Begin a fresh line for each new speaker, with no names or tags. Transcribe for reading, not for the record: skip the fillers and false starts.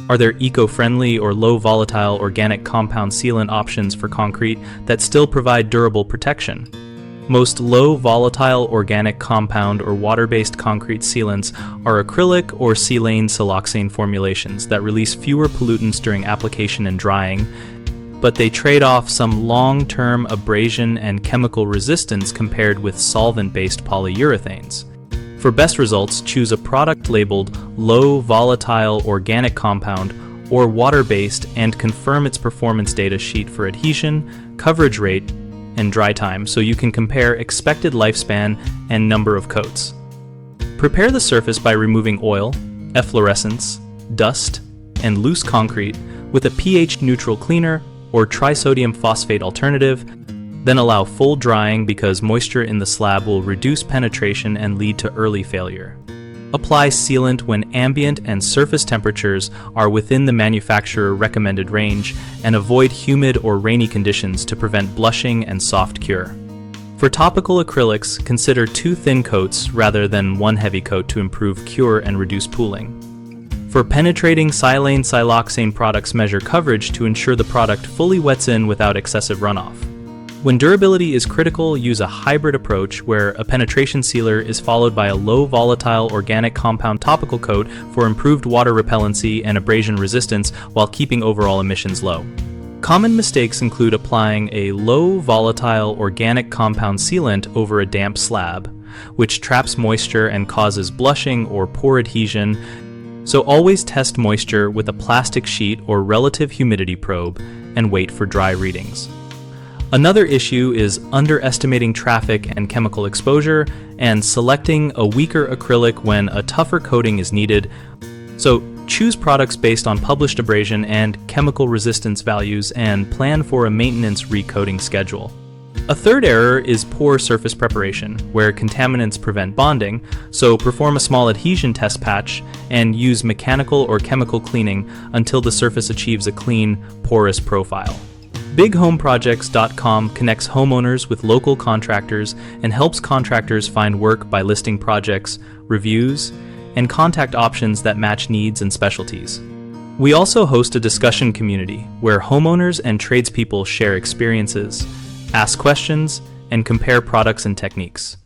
Are there eco-friendly or low-volatile organic compound sealant options for concrete that still provide durable protection? Most low-volatile organic compound or water-based concrete sealants are acrylic or Silane-Siloxane formulations that release fewer pollutants during application and drying, but they trade off some long-term abrasion and chemical resistance compared with solvent-based polyurethanes. For best results, choose a product labeled low volatile organic compound or water-based and confirm its performance data sheet for adhesion, coverage rate, and dry time so you can compare expected lifespan and number of coats. Prepare the surface by removing oil, efflorescence, dust, and loose concrete with a pH-neutral cleaner or trisodium phosphate alternative, then allow full drying because moisture in the slab will reduce penetration and lead to early failure. Apply sealant when ambient and surface temperatures are within the manufacturer recommended range and avoid humid or rainy conditions to prevent blushing and soft cure. For topical acrylics, consider 2 thin coats rather than 1 heavy coat to improve cure and reduce pooling. For penetrating Silane-Siloxane products, measure coverage to ensure the product fully wets in without excessive runoff. When durability is critical, use a hybrid approach where a penetration sealer is followed by a low volatile organic compound topical coat for improved water repellency and abrasion resistance while keeping overall emissions low. Common mistakes include applying a low volatile organic compound sealant over a damp slab, which traps moisture and causes blushing or poor adhesion. So always test moisture with a plastic sheet or relative humidity probe and wait for dry readings. Another issue is underestimating traffic and chemical exposure and selecting a weaker acrylic when a tougher coating is needed. So choose products based on published abrasion and chemical resistance values and plan for a maintenance recoating schedule. A third error is poor surface preparation, where contaminants prevent bonding, so perform a small adhesion test patch and use mechanical or chemical cleaning until the surface achieves a clean, porous profile. BigHomeProjects.com connects homeowners with local contractors and helps contractors find work by listing projects, reviews, and contact options that match needs and specialties. We also host a discussion community where homeowners and tradespeople share experiences, ask questions, and compare products and techniques.